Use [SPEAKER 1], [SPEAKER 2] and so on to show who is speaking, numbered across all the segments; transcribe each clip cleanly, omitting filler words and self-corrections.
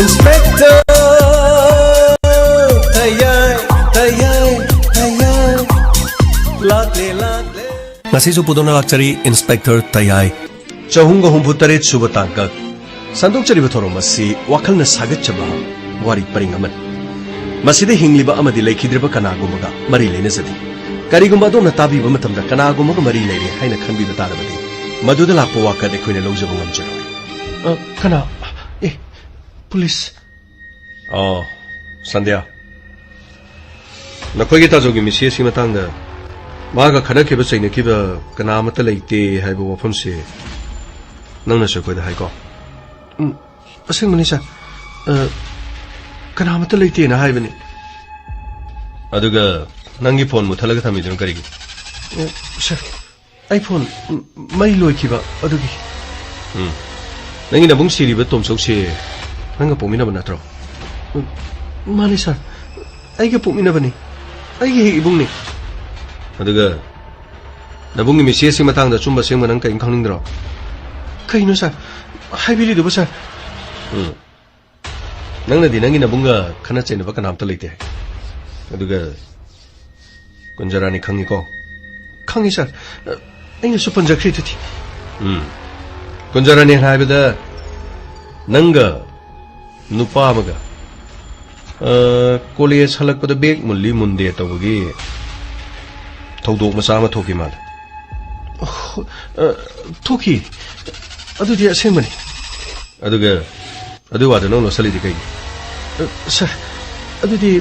[SPEAKER 1] Inspector Tayay Lakle Ngasisu pudona lakchari Inspector Tayay Chahunga humputaret suba tangkak Sandok chari bathoro masi wakalna sagat chaba wari paring aman Masida hingliba amadi laikhidriba kanagumaga mari lena sadi Karigumba adona tabiba matamda kanagumaga mari leire haina khanbiba tarabadi Maduda lakpa wakad ekhoina lawjaba ngamjarawi Kana Police. Oh, Sandhya. Nakhoi kita jogi misi si matangda. Maga khana kheba chaina kiba kana mata leite haibo wafam se. Nangna se koi da hai ko. Asing mani sa. Kana mata leite na hai bani. Aduga nangi phone mu thalaga thami dun karigi. Sir. iPhone mai loi kiba adugi. Nangi na bung siri ba tom sok se. Nanga pumina ba natro? Mani sir. Aiga pumina ba ni? Aiga ibung ni. Aduga nabungi misi si matang da chumba sing manang kain khangning dro. Kaino sir. Haibili do ba sir? Nangna di nangi nabunga khana chena ba kanam ta leite. Aduga Kunjarani khangi ko. Khangi sir. Ainga supan jakri thati. Kunjarani haibida nanga Nupa amaga college halakpada beg mulli munde tawagi thawdok macha ma thoki mal thoki adudi asengmani aduga adu wada no salidi kai sir adudi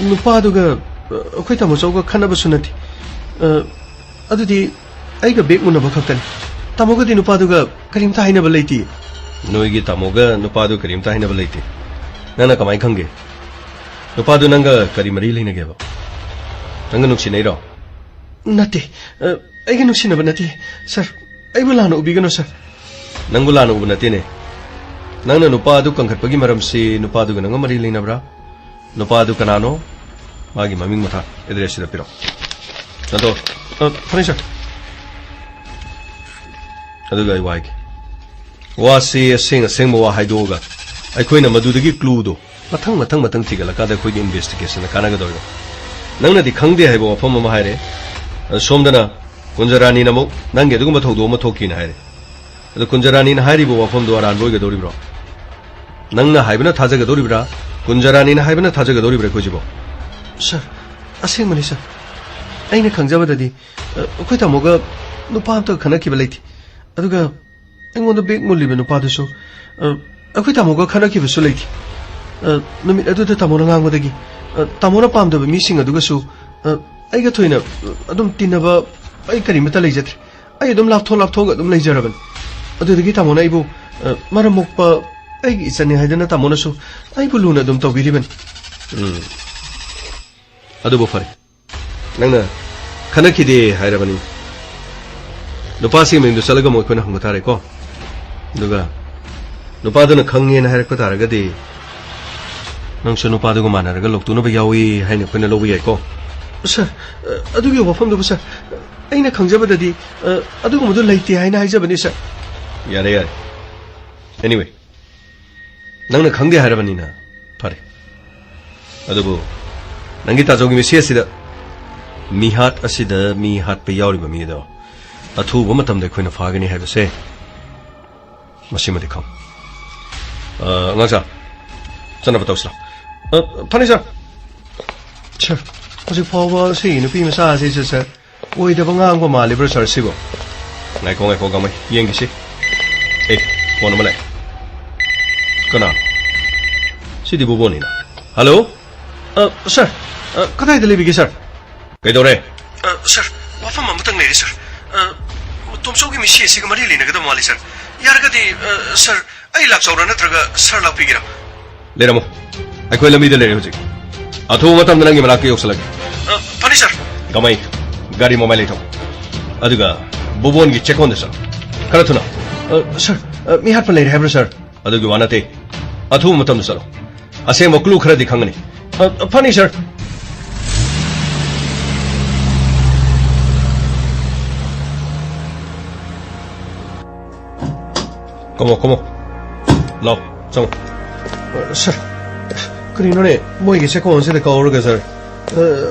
[SPEAKER 1] nupa aduga akhoi tamo chauga khanaba sunati adudi aiga beg munaba khaktani tamoga di nupa aduga karimta hainaba leiti Noigi tamoga nupadu karim tahin na balaiti. Nana kamay kangge. Nupadu nanga karimari lina geba. Nanga nuksinay ro. Nati. Aiga nuksina ba nati? Sir, ay wala na ubigan no sir. Nang wala na ubi nati ne. Nang na nupadu kangkat pagi maram si nupadu ka nanga marili na bra. Nupadu kanano. Magi maming mata. Edres sila piro. Nanto. Panin sir. Aduga ay waigi. Wasi asing mo wa haidoga aikhoina madudagi clue do matang thigala kada khoi investigation kana ga doyo nangna di khangde haibo wafam ma haire somdana Kunjarani namo nange duguma thodo ma thoki na haire adu Kunjarani na hairi bo wafam do aran boy ga dori bro nangna haibna thaja ga dori bra Kunjarani na haibna thaja ga dori bra khojibo sir asing mani sir aina khangjaba dadi khoi ta moga nupa to khana ki balaiti aduga Engondo big mulli benu padaso akhoi tamoga khana ki besu leiti numit adu ta tamona ngang modagi tamona pamda be missing aduga su aiga thoina adum tinaba ai kari mata leijatre ai adum laptho adum leijaraban adu dagi tamona ibu maramokpa ai isani haidana tamona su ai buluna adum tawbiriban adu bo fare nangna khana ki de hairabani nupasi mendu salaga mo khona hungtare ko duga nupaduna khangye na harak pataraga de nangsu nupadu ko manaraga loktuna ba yawi haina khona lobi ai ko sir adugi wafam du sir aina khangjaba dadi adugu mudu leite haina haijabani sir yare anyway nangna khangde harabani na pare adugu nangi ta jogi mesi asida mihat asida mi hat pe yauri ba mi do athuba matam de khoina phagani haibase Masih mati kam. Ngasa. Sana betul sah. Pani sah. Sir, masih power sih. Nupi masa sih sir. Woi dah bangang ko mali bersar sih go. Ngai ko gamai. Yang gisi. Phone mana? Kena. Si di bubu ni na. Hello. Sir. Kata itu lebih sir. Kau dore. Sir. Wafam mama tang ni sir. Tom sogi misi sih kemari lina kita mali sir. Yargadi sir ai lak saura natraga sir lak pigira leramo ai khoi lami de lere hojik athu matam nangi malaki yoksalagi pani sir gamai gari mobile ito aduga bobon gi check on the sir kara thuna sir mi hat pa lere habra sir adugi wanate athu matam sir ase moklu khara dikhangani pani sir Come on. Lao, chong. Sir. 그리노네 뭐 이게 세코 온세데 거울가 sir.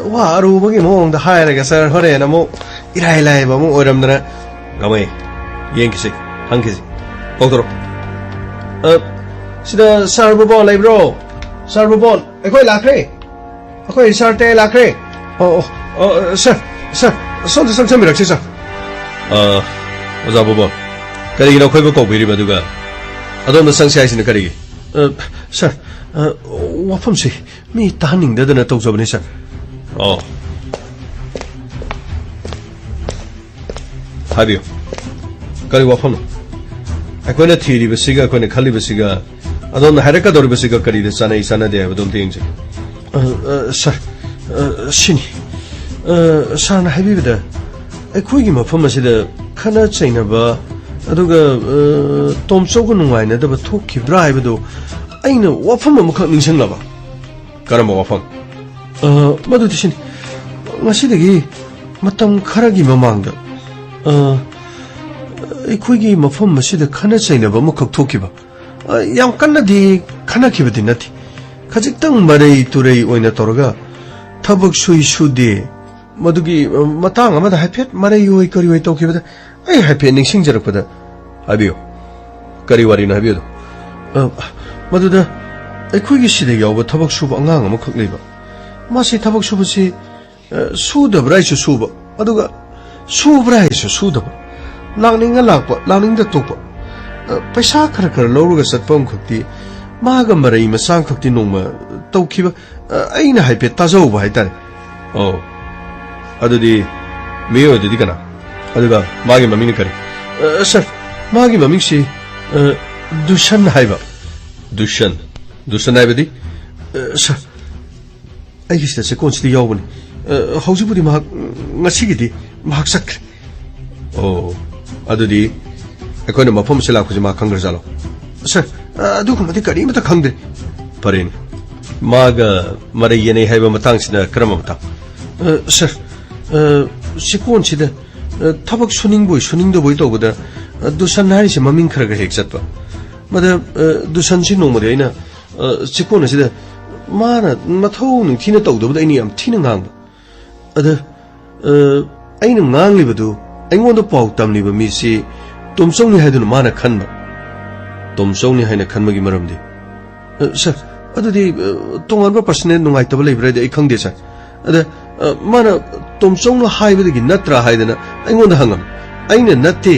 [SPEAKER 1] 와 아루버기 뭐 하야래가 sir. 허래나 뭐 이라이라이 뭐 오람드나. 가마이. 옌키식 한키식. 거기로. 시다 서브볼 레브로. 서브볼. 에코이 라크레. 에코이 서테 라크레. sir. 손도 상처미락 sir. 오자부볼. 그리기로 거기 꼭 비리바 누가. 아동도 상시하시는 그리기. sir. 와품시 미 타닝데드나 똑서버니 sir. 하비요. 그리 와품노. 아코나 티리버시가 아코나 칼리버시가 아동도 하레카 도리버시가 그리데 사나 이사나데 아동 띵지. sir. 신이. 사나 하비비다. 아코이기 마품마시다 카나 차이나바 aduga tomsogu nungai na daba thokki drive do aina wafam amukha ningsanglaba karamba wafam madu tishin ngasidagi matam kharagi mamangda ekhoi mafam masida khana chainaba amukha thokkiba yam kanna di khana khibadi nati khajiktang marei turei oina toraga thabak sui sudi madugi matang amada hapet marei oi kari oi tokibada ai happy ningsingjarakpada habiyo kari warina habiyo maduda aikoigi sida yawba thabak suba angang ama khakleiba masi thabak subasi sudabra isu suba aduga subra isu sudaba langninga lakpa langningda tokpa paisa khara lawruga satpam khakti maga marai masang khakti nongma tawkiba aina happy tajawba haitare adudi meyo didi kana aduga magi maming kari sir magi maming si dushan haiba dushan haiba di sir aigi sida se kon sidi yawbani haujibudi mahak ngasigidi mahak sakre adudi akoina mafam se lakhuji ma khangra jalo sir adugumadi kari mata khangde parin maga marai yene haiba matang sida krama mata sir sikon sida tabak suningdo boy tawbada dusan harise maming kharaga hek chatpa mada dusan si nongmade aina sikon sida mana mathau ning thina tawdabada aini yam thina ngangba ada aina nganglibadu aingonda pau tamliba mi si tomsongni haiduna mana khanba tomsongni haina khanmagi maramdi sir adudi tonganba personal nungai tabla librade ai khangde sir ada mana tomsongno haibadagi natra haidana aingonda hangam aina natte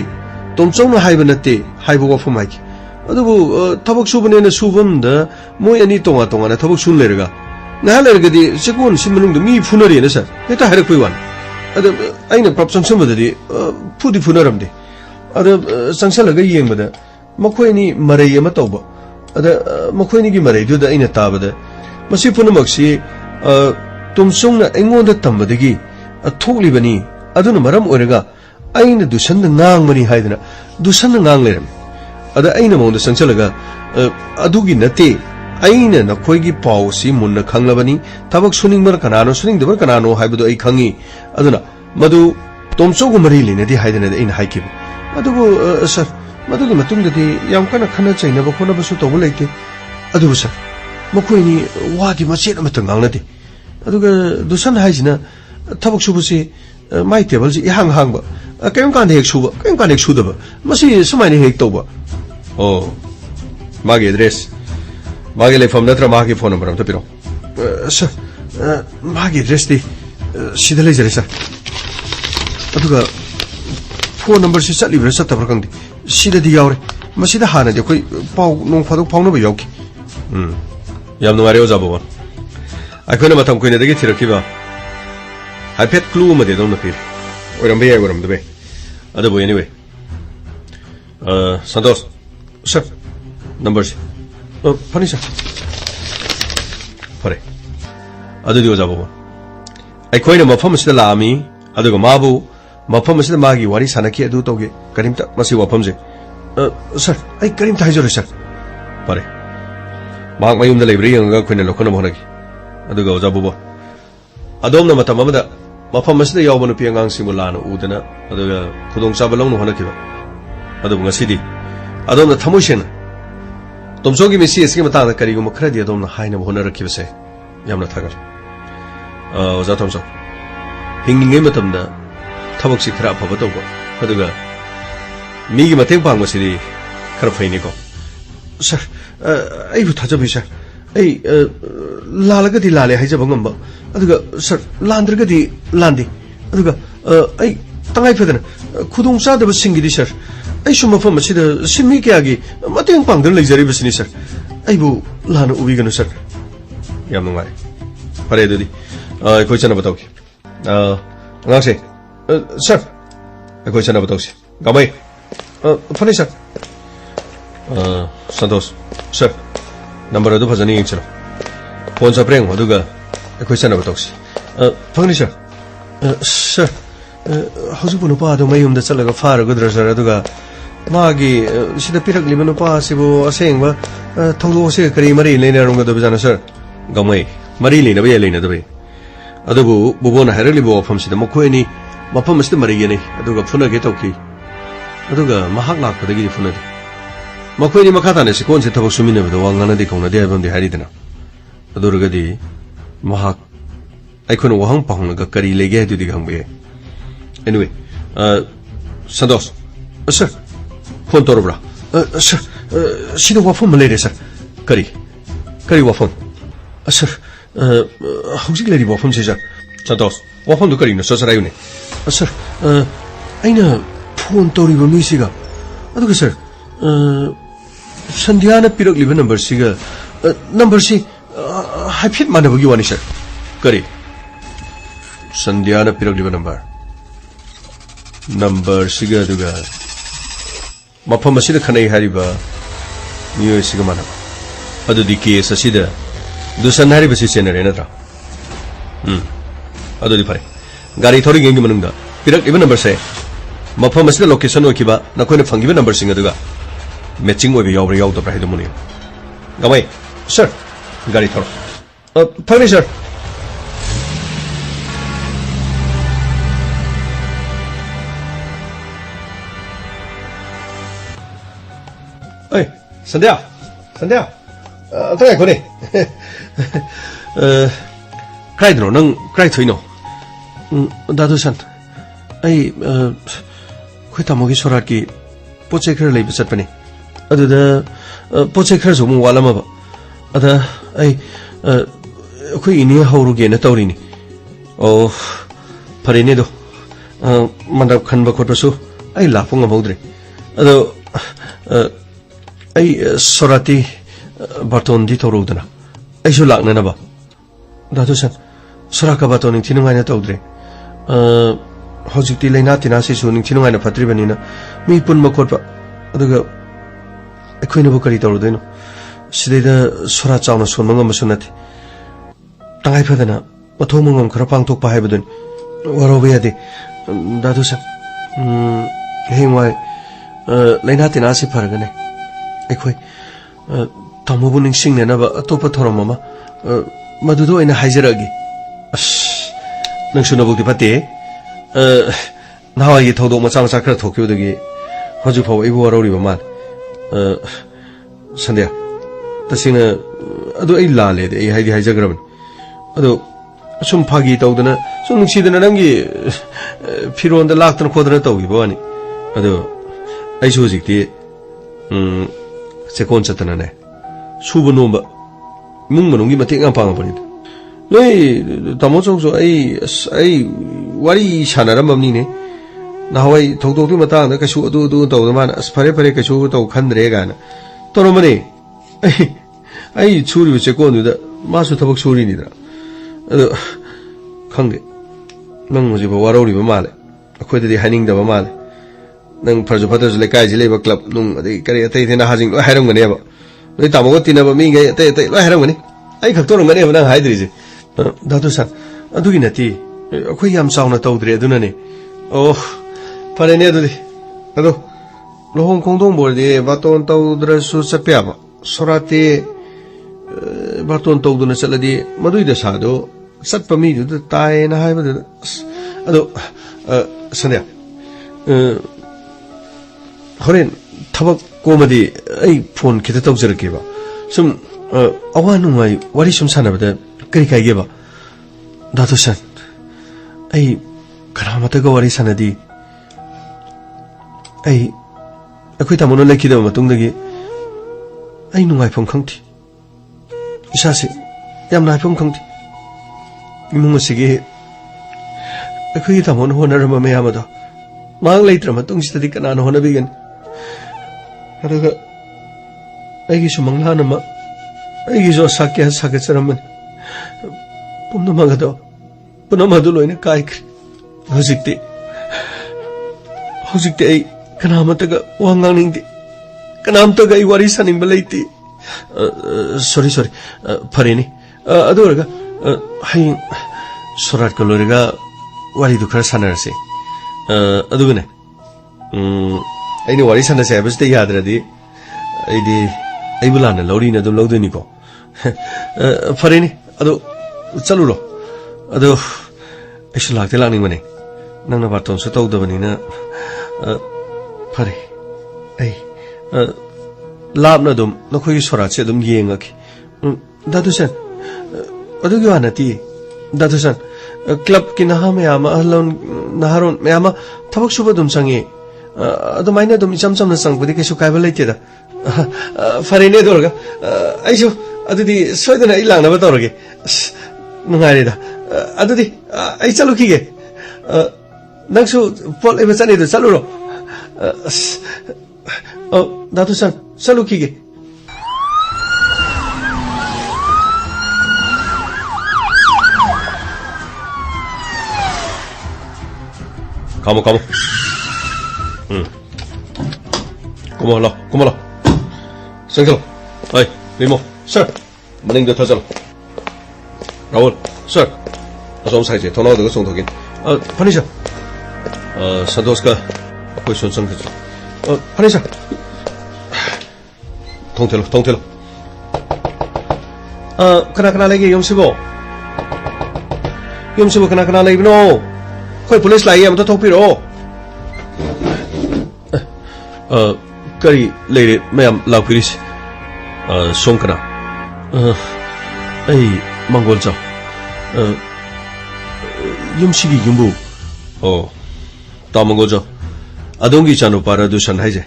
[SPEAKER 1] tomsongno haiba natte haiba wafam haiki adubu thabak subane subamda moi ani tonga na thabak sun lerga na lergadi sekon simanungda mi funari na sir eta harak puiwan ada aina propsam sambadadi pudi funaramde ada sangsalaga yengbada makhoi ni marai ama tawba ada makhoi ni gi marai du da aina tabada masi punamaksi tomsongna aingonda tambadagi athoklibani aduna maram oiraga aina dusanna ngangmani haidana dusanna ngangleram ada aina monda sangsalaga adugi nate aina nakhoigi pawsi munna khanglabani tabak suningbar kanano suningdabar kanano haibado ai khangi aduna madu tomsogu mari linadi haidana aina haikib adubu sir madugi matungdadi yam kana khana chaina ba khona basu tawul leite adubu sir makhoini wadi machet amatang ngangladi aduga dusan haisina tabak subusi mai table si ihang hangba kayong kan hek suba kayong kan hek sudaba masi sumai ni hek tawba magi address magi lefam natra magi phone number am tapiro sir magi address di sida lejare sir aduga phone number si chatlibra chatabra kangdi sida di yawre masida hana de koi pau nong phadok phawna ba yawki yam nungare ojabo akhona matam koina dagi thirakhiba haipet clue ma de dom na pir orambe ya oram de adabu anyway santos sir numbers funny sir pare adu dio jabo akhona mafam sida lami aduga mabu mafam sida magi wari sanaki adu toge karimta masi wafam je sir ai karimta hajore sir pare mag mayum da library nga khona lokona bhonagi aduga ojabubo adomna matam amada mafam asida yawbanu piangang simulana udana aduga khudong chabalong no honakiba aduga ngasidi अदोम थमुशन तुमसो की मिसी इसके मतांग करीगो मखरदी अदोम हाइना होना रखी बसे यामना थागल ओजा तुमसो हिंगिंगे मतमदा थबक से खरा फब तौबो अदुगा मीगी मतेंग पांगबसिदि खरा फैनिको सर आई बु थाजबि सर आई लालगदि लाले हाइजब ngamba aduga sir landragadi landi aduga ai tangai phedana khudong sadaba singidi sir ai sum mafam asida simi kyagi mateng pangdan leijari basini sir ai bu lana ubiganu sir yam nungai pare dudi koi chana batau ki ngase sir koi chana batau si gamai phani sir santos sir number adu phajani yengchalo phone sa preng aduga koi chana batau si phangni sir sir hauju nu pa do mayum da chalaga faragadra sir aduga magi sida pirak libanu pa sibo asengba thodo se kari mari leina ronga do bijana sir gamai mari leina ba leina do be adubu bubona hairali bo pham sida mokoi ni mafam sida mari gene aduga phuna ge tauki aduga mahak lak padagi phuna di mokoi ni makata ne sikon se thabak sumina ba wangana di khongna de abam di hari dana adurga di mahak aikon wahang pahong ga kari lege du di gangbe anyway sandos sir phone torobra sir sida wafam malere sir kari wafam sir hauji lady wafam se sir sandos wafam du kari no so sarai ne sir aina phone toriba mi siga aduga sir Sandhyana pirak liba number siga number si haifit manabagi wani sir kari Sandhyana pirak liba number siga aduga mafam asida khanai hariba miyo siga manaba adu di case asida dusan hariba si senare natra adu di pare gari thori gengi manungda pirak liba number se mafam asida location okiba nakoina phangiba number singa aduga matching oibe yawra yawda pra hidu muni gamai sir gari thoro phani sir Hey, Sandhya, tengah kau ni. Cry dulu, nang cry tu ino. Dadu san, ay, kau tamu ki surat ki, pocek kerja lagi besar pani. Aduh dah, pocek kerja semua wala maba. Aduh, ay, kau ini hauru gena tahu ini. Oh, hari ini do, mandap kan bakot pasu, ay lapung ngam haudre. Aduh, ay sorati baton di torudana ay so lakna na ba datu san soraka baton ning tinungai na tawdre hojikti leina tinasi su ning tinungai na patri banina mi pun makot ba aduga ekhoina bu kari tawdeno sideda sora chawna sonmanga masunati tangai phadana mathomungam khara pangtok pa haibadun warobe yade datu san hengwai leina tinasi faragane Ekoi, tamu pun ningsing ni na ba topa thoram mama, madudo ina hajar lagi. Nang suna bukti pati, nawa ye thodo macam sakar thokyo dagi, haju pau ibu warau riba man. Sandhya, tasina, ado ay lale de ay hajar graban. Ado sum pagi tau dana, sum ningsi dana nangi piron da lak tan kodana tau ibu ani. Ado ay suzik ti. Sekon catana ne suba nomba mung manungi mati ngam pang pani loi tamo chong so ai wari shanara mamni ne na hawai thok thok mata na ka su adu to da man asfare pare ka su to khandre ga na toro mane ai churi sekon da ma su thabak churi ni da adu khangde nang mo ji ba warori ba male akhoi da haning da ba male nang farjo phatas le kai jile ba club nung adi kari atai thena hajing lo hairam gane ba noi tamo tina ba mi ngai atai lo hairam gane ai khak to rong gane ba nang haidri je datu san adu gi nati akhoi yam sauna tawdre aduna ne oh pare ne adu lohong kongdong bor de baton tawdra su sapya ba sorate baton tawduna saladi madui da sado satpa mi du tai na hai ba adu Sandhya Horen, tabak कोमदी phone खिता तौजरकेबा सुम अवा नुंगाई वारी सुम सानबदा करी काइगेबा दादुसन कनामतगा वारी सानदी अखोई तामोनो लेखिदब मतुंगदगी नुंगाइफम खंगथि इसासे याम नाइफम खंगथि इमुंग असिगे अखोई तामोनो होनरम मयामदो मांग लेत्र मतुंगसिदि कनानो होनबिगन अदुगा अइगिसु मंगलानम अइगिसु साक्य सागचरमन पुनमगदो पुनमदु लोइना काइख्रि हजिक्ति अइ कनामतगा वांगांगनिंगदि कनामतगा अइ वारी सानिंगबा लेति सॉरी फरेनि अदुरगा हाय सोराट को लोरगा वारी दु खरा सानरसे अदुगने अइनि वारी सानसे हाबसते याद्रदि अइबुलाना लौरीना दुम लौदोनिको फरेनि अदु चलुरो अदु अइसु लागते लानिंगमने नंगना बातोंसु तौदबनिना फरे लापना दुम नखोई सोराचे दुम येंगखि दादुसन अदुगी वानति दादुसन क्लब की नहा मयाम अहलोन नहारोन मयाम थबक सुब दुम संगे अदुमाइना दुम इचम चमना संगबदि कैसु काइबा लेतेदा फरेने दोरगा आइसु अदुदि सोइदना इ लांगनाबा तौरगे नुंगाइरेदा अदुदि आइ चलुखिगे नंगसु पोल एबा चनेदो चलुरो दादुसन चलुखिगे Kamu. Kumo lo. Sengkel. Hai, Limo. Sir. Maning da thajal. Rahul. Sir. Asom sai je thona da song thokin. Panisha. Santos ka koi son sang khaja. Panisha. Tongtelo. Kana lagi yomsibo kana lagi no. कोई police लाई हम तो थोपिरो करी लेरे मैं हम लाफिरिस सोंकना Mongol जाओ युमसिगी युम्बु ता Mongol जाओ अदोंगी चानो पारा दुसन है जे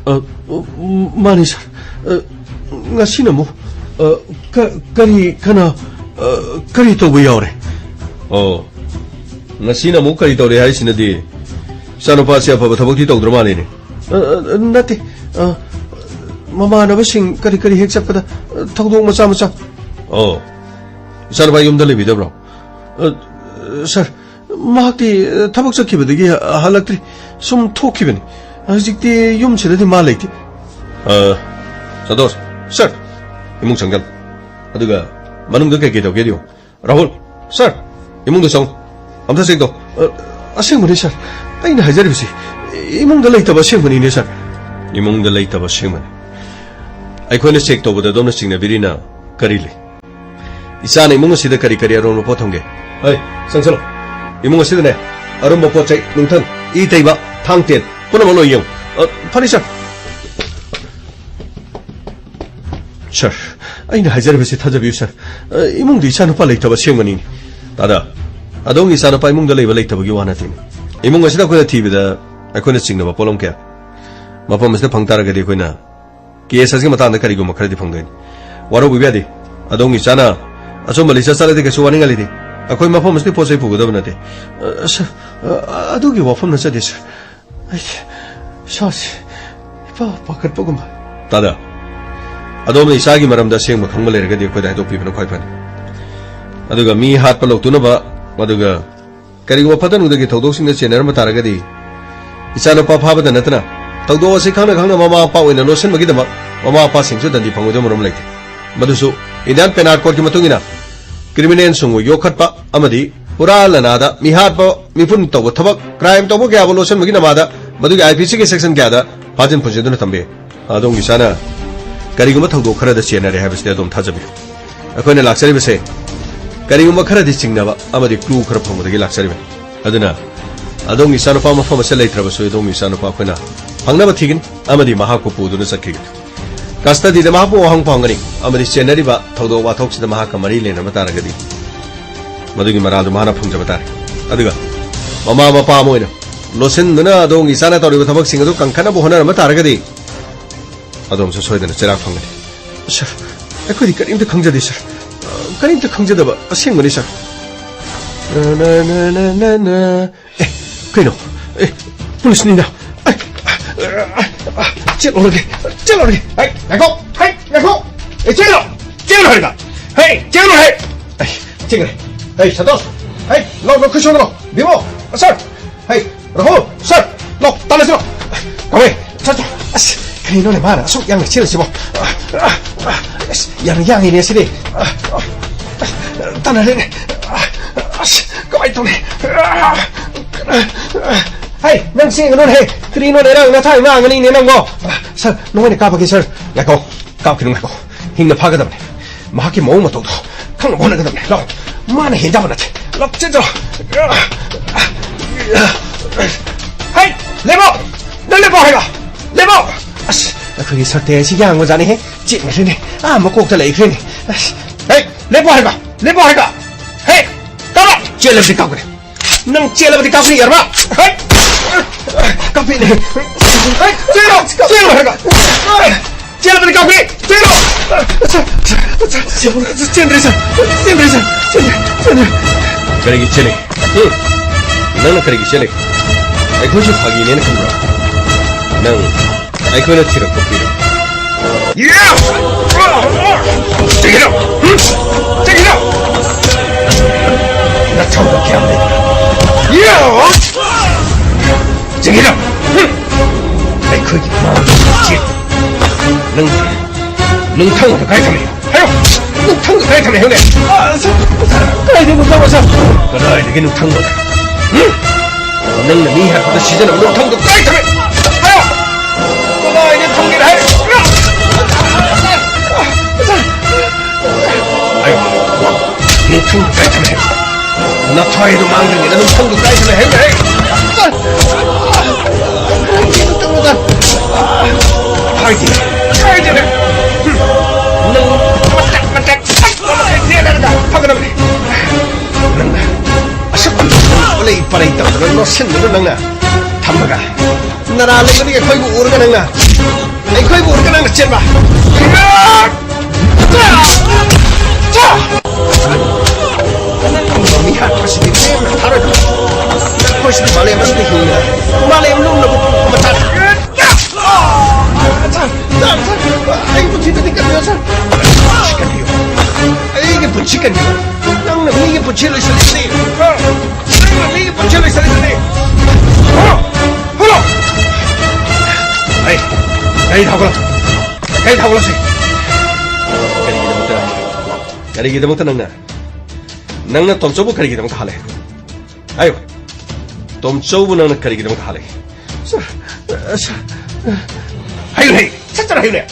[SPEAKER 1] मानी sir ngasi namu kari to bu yaure ngasi namu kari to re hai sinadi sanopa se afa thabak ti tawdra mane ne nati mama na basing kari hek chapda thogdong macha sanopa yumda le bidabro sir mahti thabak chakhibadagi halaktri sum thokibani hajikti yum chidadi ma leiti Santos sir imung sanggal aduga manungda kay kitaw kediyo Rahul sir imung da sang amta singdo asing mani sir ay nahajar bisi imung da leita ba sing mani ne sir imung da leita ba sing mani ay ko na check to boda dona sing na birina karile isa na imung sida kari aron po thongge ay sangsalo imung sida ne aron po chai nungthan i teiba thangten puna malo yeng phani sir Sir, I know Hajar visit Hajabu, sir. Imung the son of a later was Shimani. Dada, I don't get son of Imung the label later of Yuanatin. Imung was not with a TV, I couldn't sing of a Polonka. Mapam is the Pantaraga de Quina. Kies has him a tan the Carigum credit from then. What are we ready? I don't get Sana. A somebody says I think it's one reality. I call my home is the possible with Dominati. Sir, I do give off from the city, sir. Shots. Pocket Pogum. Dada. Adom ni sagi maram da seng makhang malere ga de ko da do pi bana khoi phani aduga mi hat pa lok tu na ba aduga kari go phatan u da gi thodok sing na chener ma tar ga di isa no pa pha ba da natna tawdo se khang na mama pa oina no sen magi da mama pa sing su da di phango jom rom laite madu su indian penal court ki matungina criminal sungu yo khat pa amadi pura lana da mi hat pa mi fun to thabak crime to bo kya bolo sen magi na ma da madu gi IPC ke section kya da phajin phuje du na tambe adong gi sana Kariguma Togo Kara the Siena have a state on Tazabi. A coin luxury say Kariguma Kara Distinava, Amadi Clue Krapom with the luxury. Adana. I don't miss son of Pama from a later, so you don't miss son of Papina. ꯐꯪꯅꯕ ꯊꯤꯒꯅꯤ ꯑꯃꯗꯤ ꯃꯍꯥꯛꯄꯨ ꯄꯨꯗꯨꯅ ꯆꯠꯈꯤꯒꯅꯤ ꯀꯁꯇꯗꯤꯗ ꯃꯍꯥꯛꯄꯨ ꯋꯥꯍꯪ ꯐꯪꯒꯅꯤ ꯑꯃꯗꯤ ꯆꯦꯟꯅꯔꯤꯕ ꯊꯧꯗꯣꯛ ꯋꯥꯊꯣꯛꯁꯤꯗ ꯃꯍꯥꯛꯀ ꯃꯔꯤ ꯂꯩꯅꯕ ꯇꯥꯔꯒꯗꯤ ꯃꯗꯨꯒꯤ ꯃꯔꯥꯜꯗꯨ ꯃꯍꯥꯛꯅ ꯐꯪꯖꯕ ꯇꯥꯔꯦ ꯑꯗꯨꯒ ꯃꯃꯥ ꯃꯄꯥ ꯑꯃ ꯑꯣꯏꯅ ꯂꯣꯠꯁꯤꯟꯗꯨꯅ ꯑꯗꯣꯝꯒꯤ ꯏꯆꯥꯅ ꯇꯧꯔꯤꯕ ꯊꯕꯛꯁꯤꯡ ꯑꯗꯨ ꯀꯟꯈꯠꯅꯕ ꯍꯣꯠꯅꯔꯝꯕ ꯇꯥꯔꯒꯗꯤ ꯑꯗꯣꯝꯁꯨ ꯁꯣꯏꯗꯅ ꯆꯩꯔꯥꯛ ꯐꯪꯒꯅꯤ ꯁꯔ ꯑꯩꯈꯣꯏꯗꯤ ꯀꯔꯤꯝꯇ ꯈꯪꯖꯗꯦ ꯁꯔ ꯀꯔꯤꯝꯇ ꯈꯪꯖꯗꯕ ꯑꯁꯦꯡꯕꯅꯤ ꯁꯔ ꯀꯩꯅꯣ ꯄꯨꯂꯤꯁꯅꯤꯅ ꯆꯦꯜꯂꯨꯔꯒꯦ ꯉꯥꯏꯈꯣ ꯆꯦꯜꯂꯨ ꯍꯥꯏꯔꯒ ꯆꯦꯜꯂꯨ ꯍꯦ ꯆꯦꯜꯂꯦ ꯁꯟꯇꯣꯁ ꯂꯣ ꯈꯨꯠꯁꯣꯟꯗ꯭ꯔꯣ ꯕꯤꯃꯣ ꯁꯔ ꯔꯥꯍꯨꯜ ꯁꯔ ꯂꯣ ꯇꯥꯟꯅꯁꯤꯔꯣ ꯀꯧꯋꯦ ꯑꯁ ꯀꯩꯅꯣꯅꯦ ꯃꯥꯅ ꯑꯁꯨꯛ ꯌꯥꯡꯅ ꯆꯦꯜꯂꯤꯁꯤꯕꯣ ꯑꯁ ꯌꯥꯝꯅ ꯌꯥꯡꯉꯤꯅꯦ ꯁꯤꯗꯤ ꯇꯥꯟꯅꯔꯦꯅꯦ ꯑꯁ ꯀꯃꯥꯏꯅ ꯇꯧꯅꯤ ꯅꯪ ꯆꯦꯟꯒꯅꯣꯅꯦ ꯀꯔꯤꯅꯣꯅꯦ ꯅꯪ ꯅꯊꯥꯏ ꯉꯥꯡꯒꯅꯤꯅꯦ ꯅꯪꯕꯣ ꯁꯔ ꯅꯣꯏꯅ ꯀꯥꯞꯄꯒꯦ ꯁꯔ ꯉꯥꯏꯈꯣ ꯀꯥꯞꯈꯤꯅꯨ ꯉꯥꯏꯈꯣ ꯍꯤꯡꯅ ꯐꯥꯒꯗꯕꯅꯦ ꯃꯍꯥꯛꯀꯤ ꯃꯑꯣꯡ ꯃꯇꯧꯗꯣ ꯈꯪꯅꯕ ꯍꯣꯠꯅꯒꯗꯕꯅꯦ ꯂꯥꯛ ꯃꯥꯅ ꯍꯦꯟꯗꯕ ꯅꯠꯇꯦ ꯂꯥꯛ ꯆꯦꯟꯖꯔꯣ ꯂꯦꯞꯄꯣ ꯅꯪ ꯂꯦꯞꯄꯣ ꯍꯥꯏꯕ ꯂꯦꯞꯄꯣ ꯑꯁ ꯑꯩꯈꯣꯏꯒꯤ ꯁꯛꯇꯦ ꯑꯁꯤ ꯌꯥꯡꯕꯖꯥꯠꯅꯤꯍꯦ ꯆꯦꯟꯈ꯭ꯔꯦꯅꯦ ꯃꯀꯣꯛꯇ ꯂꯩꯈ꯭ꯔꯦꯅꯦ ꯑꯁ ꯂꯦꯞꯄꯣ ꯍꯥꯏꯕ ꯀꯥꯞꯄ ꯆꯦꯜꯂꯕꯗꯤ ꯀꯥꯞꯀꯅꯤ ꯅꯪ ꯆꯦꯜꯂꯕꯗꯤ ꯀꯥꯞꯀꯅꯤ ꯌꯥꯔꯕ ꯀꯥꯞꯄꯤꯅꯦ ꯆꯦꯜꯂꯣ ꯍꯥꯏꯕ ꯆꯦꯜꯂꯕꯗꯤ ꯀꯥꯞꯀꯅꯤ ꯆꯦꯟꯗ꯭ꯔꯦ ꯁꯔ ꯀꯔꯤꯒꯤ ꯆꯦꯜꯂꯤ ꯅꯪꯅ ꯀꯔꯤꯒꯤ ꯆꯦꯜꯂꯤ ꯑꯩꯈꯣꯏꯁꯨ ꯐꯥꯒꯤꯅꯦꯅ ꯈꯟꯕ꯭ꯔꯣ ꯅꯪ ꯑꯩꯈꯣꯏꯅ ꯊꯤꯔꯛꯄ ꯄꯤꯔꯣ ꯅꯊꯧꯗ ꯀꯌꯥꯝ ꯂꯩꯕ꯭ꯔꯥ ꯑꯩꯈꯣꯏꯒꯤ ꯃꯥꯡꯗ ꯆꯦꯜ ꯅꯨꯡꯊꯪꯗ ꯀꯥꯏ ꯊꯝꯃꯤ ꯍꯥꯏꯌꯣ ꯅꯨꯡꯊꯪꯗ ꯀꯥꯏ ꯊꯝꯃꯤ ꯍꯥꯏꯌꯣꯅꯦ ꯀꯗꯥꯏꯗꯒꯤ ꯅꯨꯡꯊꯪ ꯁꯔ ꯀꯗꯥꯏꯗꯒꯤ ꯅꯨꯡꯊꯪ ꯅꯪꯅ ꯃꯤ ꯍꯥꯠꯄꯗ ꯁꯤꯖꯤꯟꯅꯕ ꯅꯨꯡꯊꯪꯗꯣ ꯀꯥꯏ ꯊꯝꯃꯤ ꯍꯥꯏꯌꯣ ꯀꯗꯥꯏꯗ ꯊꯝꯒꯦꯅ ꯍꯥꯏ ꯍꯥꯏꯌꯣ ꯅꯨꯡꯊꯪꯗꯣ ꯀꯥꯏ ꯊꯝꯃꯤ ꯍꯥꯏꯌꯣ ꯅꯊꯥꯏꯗꯣ ꯃꯥꯡꯗ꯭ꯔꯤꯉꯩꯗ ꯅꯨꯡꯊꯪꯗꯣ ꯀꯥꯏ ꯊꯝꯃꯤ ꯍꯥꯏꯌꯣꯅꯦ 하이디네 너 맞닥 대단하다 파그라미 넌나 아쉽군 원래 이빨에 있다고 너 신들은 넌나 담마가 나라 알레그니가 거이고 오르가 넌나 내 거이고 오르가 넌나 쟤봐 놈이 핫하시니 내가 다르다 훨씬 말레 맛있게 힘이다 말레 물러보고 맞다 Anh muốn chuyện tình cảm nữa sao? Chỉ cần hiểu. Anh cái chỉ cần hiểu. Đang là nghĩ cái chuyện lời sẽ đi. Đang là nghĩ cái chuyện lời sẽ đi. Hello. Hey, thao con. Hey, thao con gì? Cái gì đó mất năng nè. Năng là tôm châu cái gì đó mất hả lệ. Ayo. Tôm châu năng là cái gì đó mất hả lệ. 하윤해! 찾잖아 하윤해!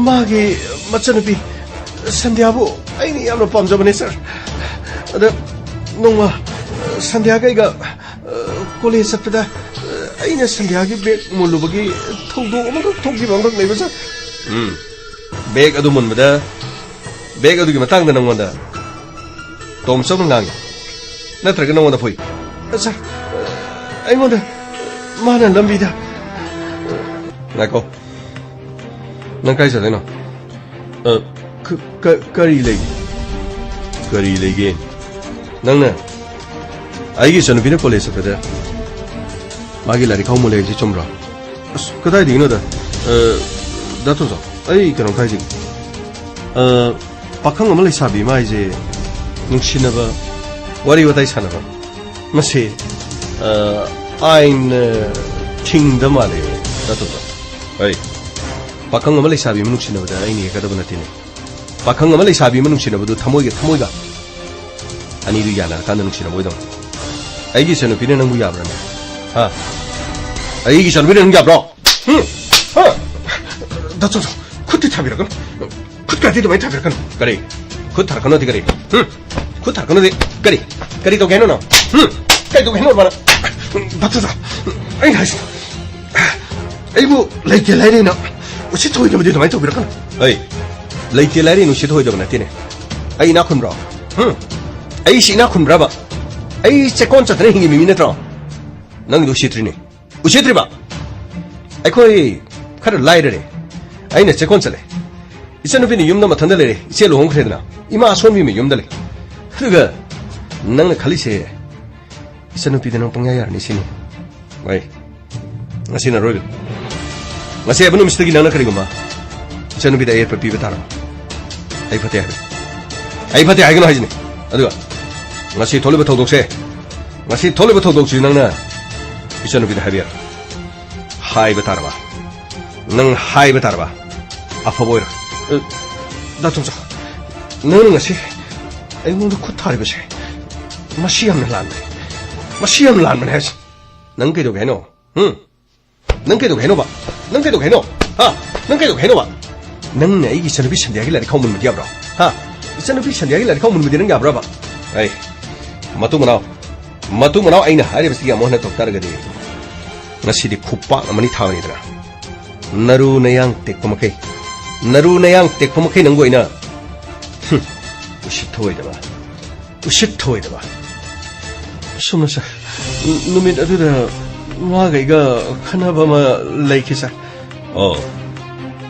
[SPEAKER 1] 마기 맞잖아비 산디아부 아이니 아무로 뻔져버네 서 나 농마 산디아가 이거 꼴에 있었다 아이니 산디아기 백 몰루버기 통도 어머가 통기 방금 내면서 백 아두 뭔보다 백 아두기 마땅다 농만다 돔sob는 낭이 나트라가 농만다 보이 자 아이고나 많은 놈이다. 나고 난 가이사 되나? 거리레기 낭나 아이기 저는 비는 꼴에서 그래 마길라리 가오몰레지 좀라 그다이 되노다 나토서 아이 그런 가이지 박항 어머리 사비마 이제 뭉치나봐 와리와다이 사나봐 마시 아인 팅더 말에 나도다. 아이 박항 어머리 사비 뭉치나보다 아이니 가다보나 티네 박항 어머리 사비 뭉치나보다 타모이가 아니도 야나 간다 뭉치나 보이던 아이기 저는 비는 거 야브라네 아 아이기 저는 비는 거 야브라 나저저 쿠티 타비라건 쿠트까지도 많이 타비라건 그래 쿠타라건 어디 그래 쿠타라건 어디 그래 또 걔는 kaido heno bana batata ai haisi ai bu leite laire na usi thoi de madi mai to bira kana ai leite laire nu si thoi de bana tine ai na khun bra ai si na khun bra ba ai che kon cha tre hingi mi ne tro nang du si tri ni usi tri ba ai khoi khar laire re ai ne che kon cha le 이제는 비니 юм나 마탄달레 이제 로홍 크레드나 이마 손미미 юм달레 그가 nang 칼리세 이제는 비드는 뽕야야 니시니 와이 나시나 로이 나시 에브노 미스터기 나나 그리고 마 이제는 비다 에르 비베 타라 아이 파테 아이그노 하지네 아두가 나시 돌레부터 독세 나시 돌레부터 독지 낭나 이제는 비다 하비야 하이베 타라 능 하이베 타라 아파 보이라 나 좀 자. 너는 것이 애무도 쿠타리버시. 마시암을 란네. 마시암을 란만 해지. 능게도 해노. 응. 능게도 해노 봐. 능게도 해노. 아, 능게도 해노 봐. 능내 이기 전에 비싼 대학이라니 가면 못 야브라. 아, 이전에 비싼 대학이라니 가면 못 되는 게 아브라 봐. 에이. 마투 문ao 아이나 하리버시가 뭐나 똑다르거든. 나시디 쿠빠 아마니 타원이더라. 나루 내양 떼꼬마케. 나루 내양 떼꼬마케 능고이나. 우시토이다 봐. 우시토이다 봐. 숨나서 누민 아두다 와가 이거 하나바마 레이키사.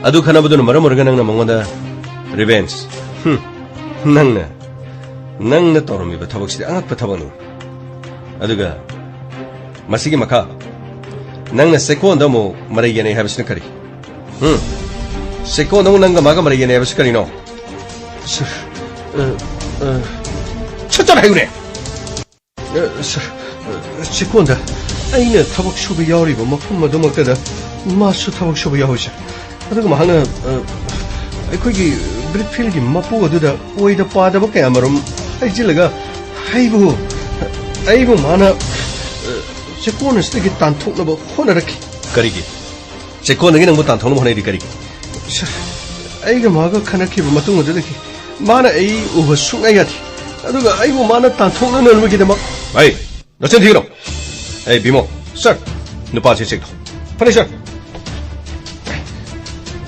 [SPEAKER 1] 아두 하나보다는 말아모르가 낭나 멍원다. 리벤스. 낭나 떠오르미바 타박시대 앙악바 타박누. 아두가 마시기 마카. 낭나 세코온다 뭐 말이게네 하비스는 카리. 세코 너무 난가 마가 말이게네 하비스 카리노. 첫째라 그래. 세코온다. 아이네 타박 쇼비 야오리고 뭐 품마도 먹다다. 마수 타박 쇼비 야오시. 아두가 뭐 하나 거기 브릿필기 마포가 되다 오이다 빠다고 깨마름 아이질라가 아이고 많아 세코는 쓰기 단톡나 뭐 혼나르기 거리기 세코는 그냥 뭐 단톡나 혼내리 거리기 아이가 마가 카나키 뭐 맞던 거 저렇게 많아 에이 오버 숭아야지 아두가 아이고 많아 단톡나 넣는 게 막 아이 너선 뒤로 에이 비모 썰 너 빠지 책도 파니셔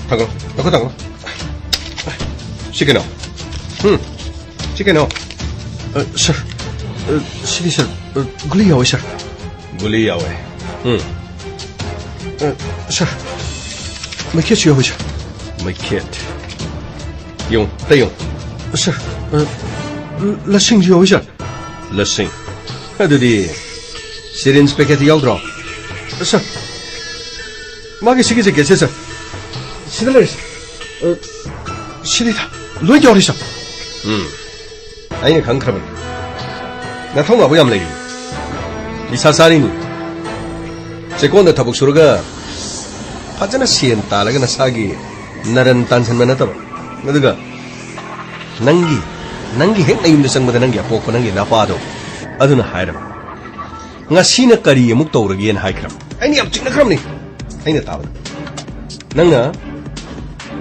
[SPEAKER 1] 당근 당근 시계노 시계노 셔 시계셔 굴리야오 셔 굴리야오 셔 마켓이요 셔 마켓 용 대용 셔 라싱이요 셔 라싱 아들이 시린 스파게티 야오드로 셔 마게 시계제 개세서 시들레 시리다 로이기 어리셔 아니 강크라면 나 통화 보ям 레기 이사사리니 제코는 타복수르가 파자나 시엔 따라가 나 사기 나란 단선만 하다 너가 낭기 핵나 임도 상마다 낭기 아포코 낭기 나파도 아두나 하이라 nga sina kari amuk tawragi yan haikram aini ab chikna kram ni aini tawa nangna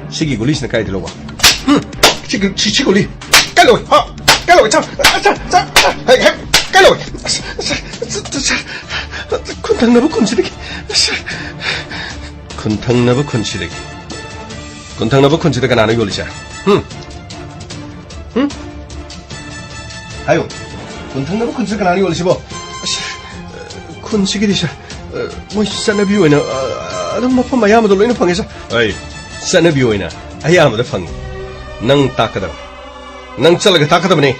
[SPEAKER 1] sigi gulis na kai dilowa 치치골리 깔로이 깔로이 참 깔로이 군탕나부 건시래기 군탕나부 건시래가 나는 걸리자 아유 군탕나부 건시래가 나는 걸리시 뭐 건시기리샤 뭐 산나비오이나 아는 뭐폰 마야마도 로이는 방에서 아이 산나비오이나 아야마도 방 nang takadam nang chalaga takadam ne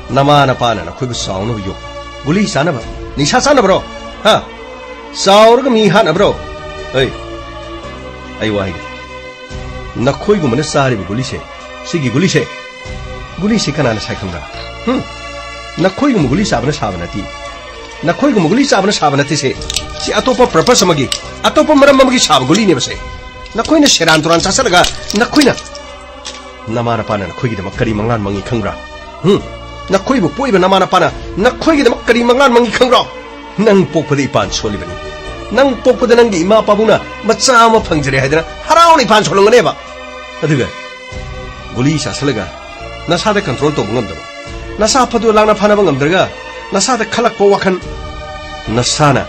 [SPEAKER 1] namana pana na khoi saunu yo guli sana ba ni sa sana bro ha saur ga mi hana bro ai wai na khoi gu mane sari guli se sigi guli se kana na sai khanga na khoi gu guli sabana ti na khoi gu guli sabana ti se si atopa purpose magi atopa maram magi sab guli ne ba se na khoi na sheran turan sa salaga na khoi na namana pana na khoi gi dama kari mangan mangi khangra na khoi bu poi ba namana pana na khoi gi dama kari mangan mangi khangra nang pokpa de pan soli bani nang pokpa de nang gi ima pabuna macha ma phangjare haidana harauni pan solong ne ba aduga guli sa salaga na sa da control to ngam da na sa phadu langna phana ba ngam daga na sa da khalak po wakhan नसाना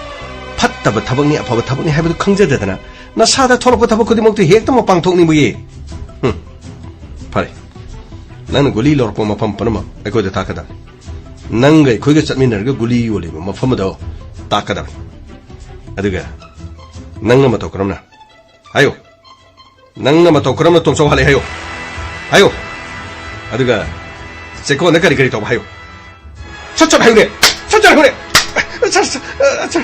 [SPEAKER 1] फत्तब थबकनी अफब थबकनी है खंगजदना नसादा थोरप थबक खुदिमक्ति हेक्तम पांथोकनिबुये फरे नंग गुली लौरप मफम पनम अखोद ताकदा नंग अखोग चटमिनरग गुली olive मफम दो ताकदा अदुगा नंग मतो करमना हायो नंग मतो करमना तुम सवाले हायो हायो अदुगा सेको न करी करी तो हायो सच्चर हायो रे सच्चर हायो रे अच्छा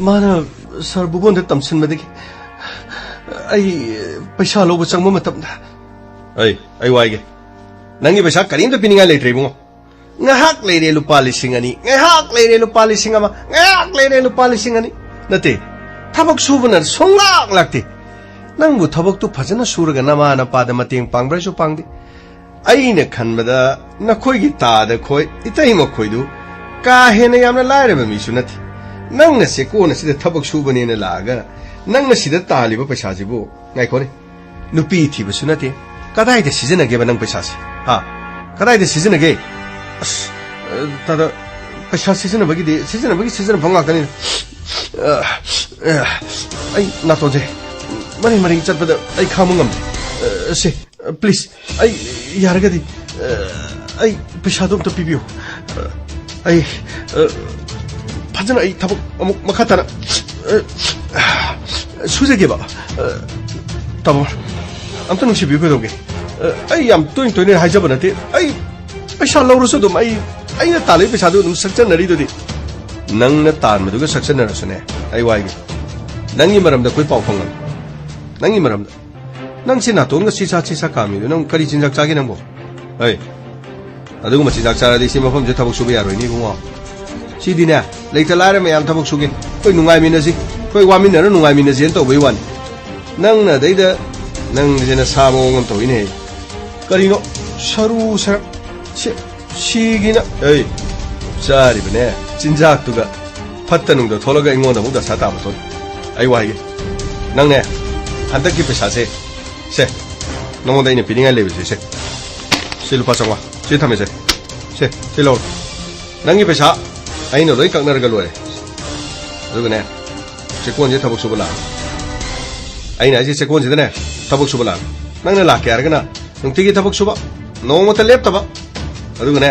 [SPEAKER 1] माना सर बुबोन तमसिन मदगी आई पैसा लोब चंगम मतमदा आई वाइगे नंगी पैसा करीम तो पिनिंगा लेट्रे बुंगो ngahak leire lupa lising ani ngahak leire lupa lising ama ngahak leire lupa lising ani nate thabak subana songlak lakte nangbu thabak tu phajana suraga nama na pada mateng pangbra su pangdi aina khanbada nakhoi gi ta da khoi itai mo khoi du ka hena yamna laire ba mi su nati nangna se ko na sida thabak subani na laga nangna sida taliba paisa jibu ngai khone nupi thi ba su nati kadai de season ge ba nang paisa si ha kadai de season ge S पैसा season season भंगा कनी आई नातो जे मरी मरी चटपद आई खामुंगम से please I यारगदी आई पैसा दम तो पिबियो आई फजन आई थबक अमुक मखाताना सुजेगे बा तब अमत नुसी बिबो दोगे आई याम तोइन तोइन हाइजब नते आई पैसा लौरसु दुम आई ना ताले पैसा दु दुम सक्चन नरी दुदी नंग ना तान मदुगा सक्चन नरसने आई वाइगे नंगी मरम दा कोई पाउ फंगम नंगी मरम दा नंग से नातोंग सीसा कामी दु नंग करी चिंजाक चागे नंगो आई अदुगु मची जाक चारादी से मफम जे थबक सुबे यारोय नि बुंगो सिदिना लेता लारे मयाम थबक सुगिन कोई नुंगाइ मिनसि कोई वामिनर नुंगाइ मिनजेन तो बै वान नंग ना दैदा नंग जेना सामो ngam तो इने करिनो सरू सर 시기나 에이 짜리बने 진작두가 팟다능도 돌아가 ing원다 무다 사다부터 아이 와이게 낭네 한덕기 배사세 세 너무다 이네 비링할 레벨세 실루 파상와 실타메세 세 실로 낭기 배사 아이노 로이 깡나르가 로레 그러네 제권제 타복 수불라 아이나 이제 제권제네 타복 수불라 낭네 라케 알거나 능티기 타복 수바 너무다 랩타바 अदुगने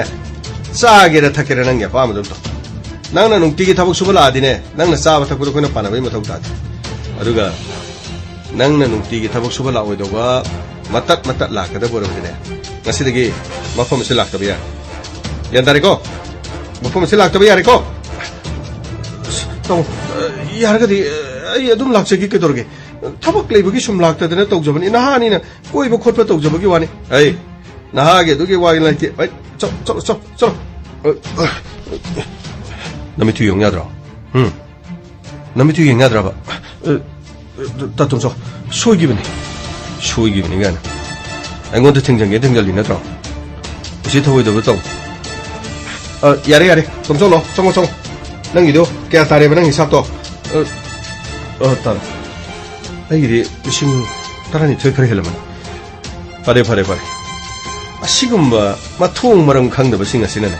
[SPEAKER 1] चागेर थकेर नंगे पामदम तो नंगना नुंगतिगी थबक सुबला आदिने नंगना चाबा थकपुर कोइना पानाबै मथौ तादि अदुगा नंगना नुंगतिगी थबक सुबला ओइदोगा मतत लाकदा बोरबदिने ngasiदगी मफम से लाक्तबा या यानदारेको मफम से लाक्तबा यारेको तो यारगदि आई अदुम लाक्चगी केदोरगे थबक लेबगी सुम लाक्तदने तौजबनि नहानिना कोइबो खोटपा तौजबगी वानि आई नहागे दुगे वाइ लाइके आई चलो नमितु yung यादरा नमितु yung यादरा बा तातुमसो सोइगिबनि गाना आइगोंद थिंजंगे थिंजलि नत्रो इसे थवैदबो तो यारे तुमसो लो चंगो नंगिदो क्या तारेबा नंग हिसाब तो तार आइगिदि लिसिंग तारानि थोइ हेलमन फारे असिगुम्बा मथोंग मरम खंगदबसिंग असिनने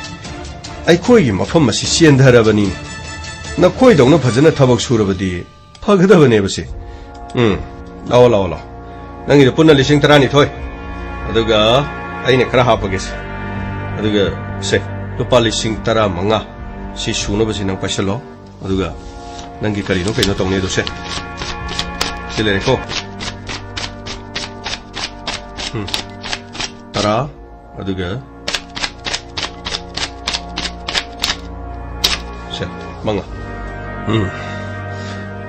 [SPEAKER 1] अइखोइगी मफम असि सेंधरबनि नखोइदौना फजना थबक सुरबदि फगदबने बसि लाओ नंगिदो पुन्ना लिसिंग तरानि थोइ अदुगा आइने खरा हापगेस अदुगा से लुपा लिसिंग तरा मंगा सि सुनबसि नंग पाइसलो अदुगा नंगी करिनो कइनो तौने दोसे सिलेरेको तरा अदुगा से मंगा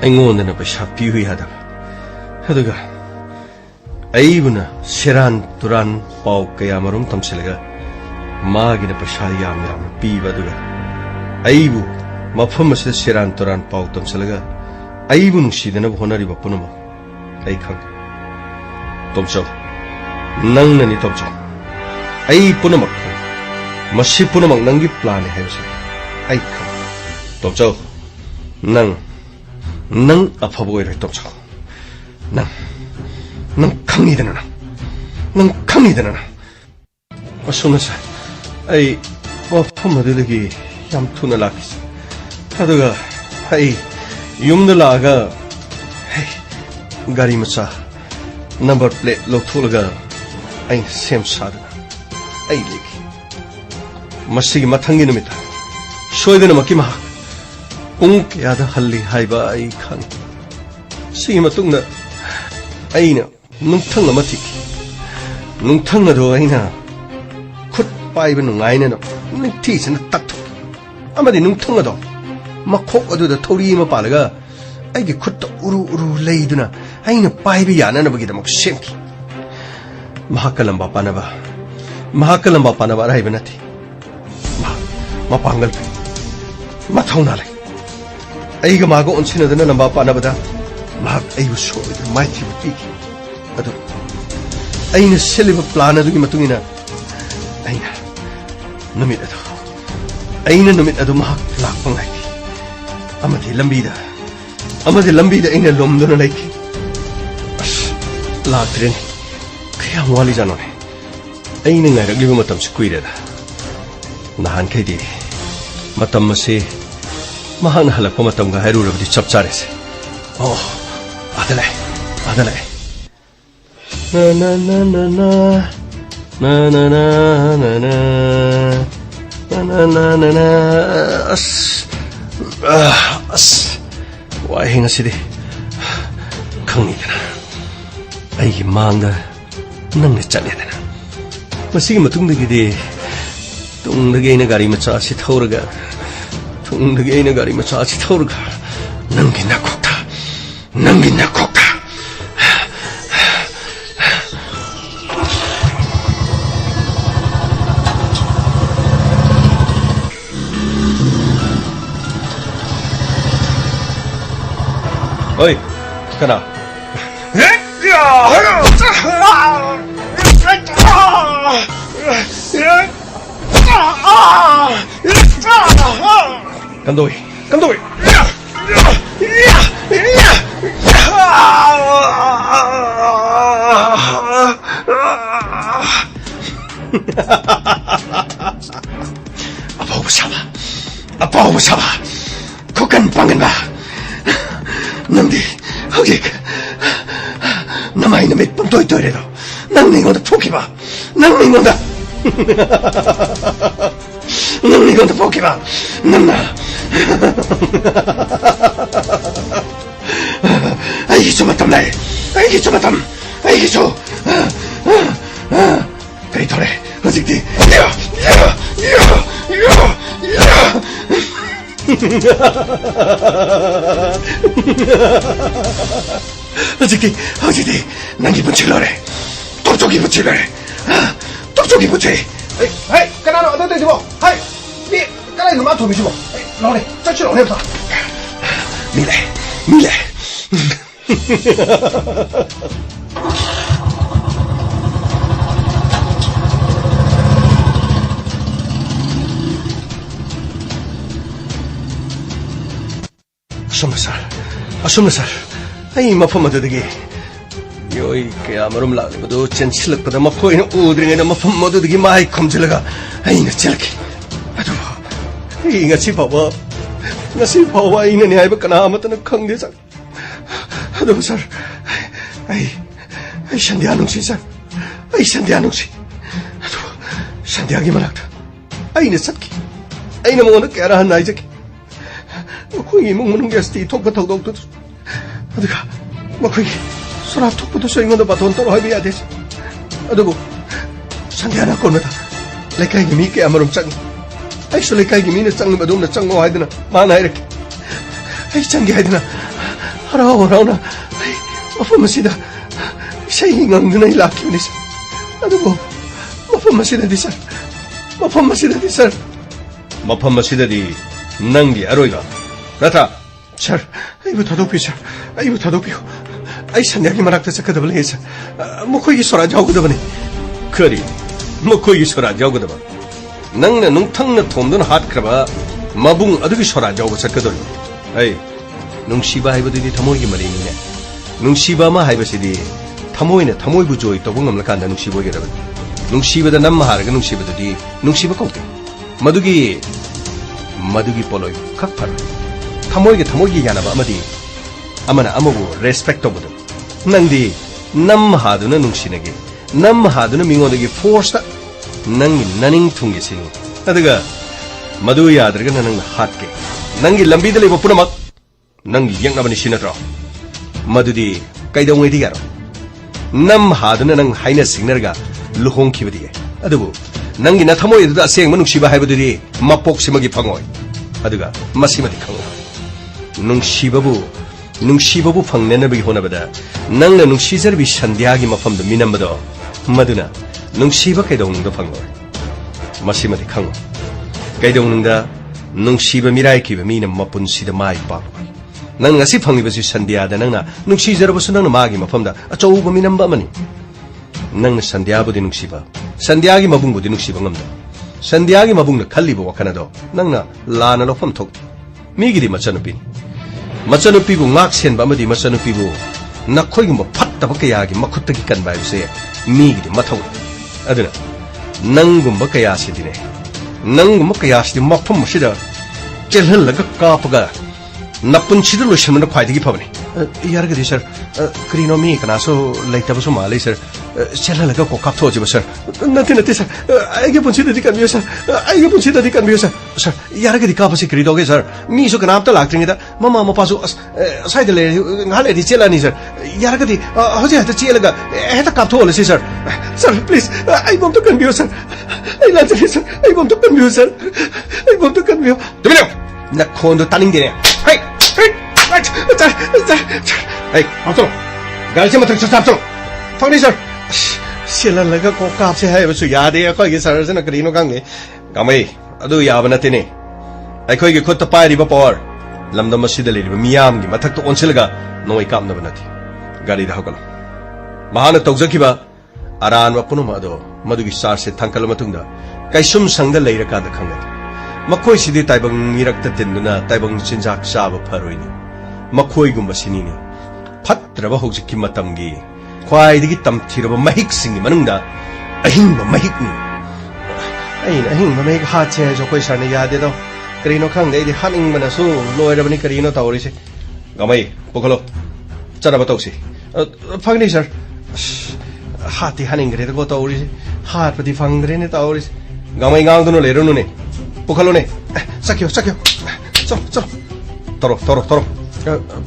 [SPEAKER 1] अइंगोंदना पैसा पिहु यादा अदुगा अइबुना सेरान तुरान पाउ कया मरुम तमसेलगा मागिना पैसा याम पीबा अदुगा अइबु मफम से सेरान तुरान पाउ तमसेलगा अइबु नुसिदना होनरिबा पुनमा अइ खंग तोमसो नंगननि तोमसो आई पुनमक मसी पुनमक नंगी प्लान है उसे आई खंग तोमसो नंग अफबोय रे तोमसो नंग खंगनिदना असुनसा आई मफम मदुदगी yam thuna lakis aduga ai yumda laga hey gari macha number plate lokthulaga ai sem sadana ai leki masigi mathangi numita soidana maki ma pung kayada halli haiba ai khang sigi matungna aina nungthang ama thik nungthang ado aina khut paiba nungaina no ningthi sina takthok amadi nungthang ado makhok adu da thori ma palaga aigi khut uru uru leiduna aina paiba yana na bagi da mak semki mahakalamba panaba raiba nathi ma pangal ma thauna lai aiga mago onsina dana lamba panaba da mahak aibu soida mai thi bi adu aina seliba plan adu gi matungina aina numit adu mahak lakpang ai amadi lambida aina lomdona laiki as laktren kaya wali janone aina ngairagli matam se kuireda nahan khaidi matam se mahang halakpa matam ga hairu rabdi chap chare se oh adalai na na na na na na na na na na na na na na as wai hinga sidi khangni dana ai mangda nang ne chale dana masigi matungdagi de tungdagi aina gari macha si thauraga nangi nakokta oi kana Kandoi Apa bersama kau kan pangan ba nanti hagi namai namit pantoi toi redo nang ningon da poki ba nang ningon da poki ba nang na ai cuma tam lai ai cuma tam kai tore hajik di ya hajik di nangi bunchilore tokjogi bunchi hey kanano adate jibo hai ni kanai numa tobi jibo lore chachi lore ba mile asumna sar ai mafam adudagi yoi kaya marum lagli badu chenchilak pada mafoi na udringa na mafam adudagi mai khomjilaga ai na chelki adu ai ngasi bawa ina ni aiba kana amatana khangde sa adu sar ai sandhya nungsi adu sandhya gi malakta ai na satki ai na mona kara han nai jaki makoi mung munung gesti thokpa thokdok tu aduga makoi sora thokpa tu soingon da baton tor hobi ades adugo sandhya na konata lekai gi mi ke amarum chang ai so lekai gi mi na chang badum na chang haidna man hairek ai chang gi haidna harauna ai mafam masida sai ngang na ilaki ni adugo mafam masida di nangi aroiga Rata, sir, aibu tadopio. Ai sandhya gi marakta sakadabale sir. Mokoi gi sora jawgadabane. Kari, mokoi gi sora jawgadaba. Nangna nungthangna thomduna hat kraba mabung adugi sora jawga sakadol. Ai, nungsiba haibadudi thamoi gi mari ni. Nungsiba ma haibasidi thamoi bu joy tobung amlakanda nungsibo gi rabani. Nungsiba da namma haraga nungsibadudi nungsiba kauke. Madugi मधुगी पोलोई खक फर थमोई यानबा अमदी अमना अमबु respect तोबदु Nandi नम हादुना नुंसिनगे नम हादुना मिंगोदगी force नंगी ननिंग थुंगी सिनी अदुगा मधु याद्रगा नंग हाटके नंगी लंबीदा लेबो पुनमक नंगी यंगनबनि सिनत्रो मधुदी कैदोंगैदि यारो नम हादुना नंग हाइना सिंगनरगा लुहोंखिबदि अदुबु नंगी नथमोयदुदा असेंग नुंसिबा हाइबदुदि मपोक्सिमगी फंगोय अदुगा मसिमदि खंगो नुंसिबबु फंगनेनबगी होनबदा नंगना नुंसिजरबि संध्यागी मफमदु मिनमबदो मदुना नुंसिबा कैदोंगदो फंगोय मसिमदि खंगो कैदोंगदा नुंसिबा मिरायखिबा मीना मपुनसिदा माइ पाकोय नंग ngasi फंगिबसि संध्यादा नंगना नुंसिजरबसु नंगना मागी मफमदा अचौबा मिनमबा अमनि नंगना संध्याबुदि नुंसिबा संध्यागी मबुंगबुदि नुंसिबा ngamda संध्यागी मबुंगना खल्लिबा वखनादो नंगना लाना लोफम थोक मीगिदि मचनुपीबु ngak senba amadi मचनुपीबु नखोइगुम फत्तबा कयागी मखुत्तगी कनबा हाइबसे मीगिदि मथौ अदुना नंगुम्बा कयासिदिने नंगुम्बा कयासिदि मफम मसिदा चेलहलगा कापगा नपुनसिदा लोइसनमना ख्वाइदगी फबनि यारगदि सर क्रीनो मी कनासो लैतबसो माले सर चेलहलगा को कापथोजिबा सर नते सर आइगे पुनसिदि कनबियो सर आइगे पुनसिदि कनबियो सर यारगदि कापसि क्रीदोगे सर मीसो कनापता लाक्त्रिङिदा ममा मपासो साइड ले ngale di चेलानी सर यारगदि हजे हते चेलगा हेता कापथोलसि सर प्लीज आई बम तो कनबियो सर आई लाजरि सर आई बम तो कनबियो सर आई बम तो कनबियो तुमिनो नखोंदो तानिंगेने हाय Hey, after गाड़ी से मतलब स्टाफ चलो फंगनी सर सिलन लगा को काप से है बस याद है कोई के सर से न करीनो कांगे गामे अदु याब नतेने अखोई के खुद पाइरिब पावर लमदम मसिद लेरिब मियाम की मथक तो ओनसिलगा नोई काम न बनती गाड़ी दा हगल महान तौजखिबा अरान वपुनुम अदो मदुगी सार से थंकल मतुंगदा कैसुम संगदा लेरका दा खंगति मखोई सिदि ताइबंग मिरक्ता तिन्दुना ताइबंग चिंजाक चाब फरोइनी मखोइगुम्बा सिनिनी फत्रबा हौजिकि मतमगी ख्वाइदगी तमथिरबा महिकसिंगी मनुंगदा अहिंबा महिकनी अहिंबा महिक हाचे जो कोई सरने यादेदो करीनो खंगदे इदि हानिंगबनासु लोइरबनी करीनो तौरिसे गमै पुखलो चरबा तौसी फंगनी सर हाति हानिंगरे को तौरिसे हातपति फंगद्रेने तौरिसे गमै गांगदुनो लेरुनुने पुखलो ने सक्यो चलो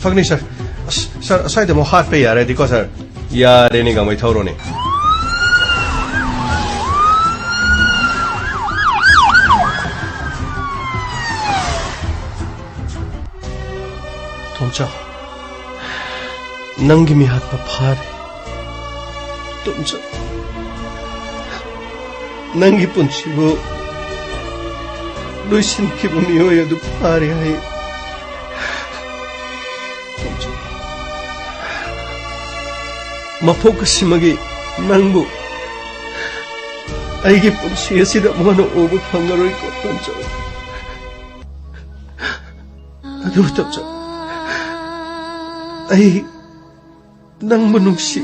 [SPEAKER 1] फंगनी सर साइड मो हाथ पे यार देखो सर यार ने गमै थौरो ने तुम चाहो नंगी मी हाथ पर फार तुम चाहो नंगी पुंची वो लुइसिन की बुमी हो या दु फारे है मफोक सिमगी नंगबु आइगे पुंसी असिदा मोनो ओबु फंगरोइ को तुमचो अदु तुमचो आई नंगबु नुंसी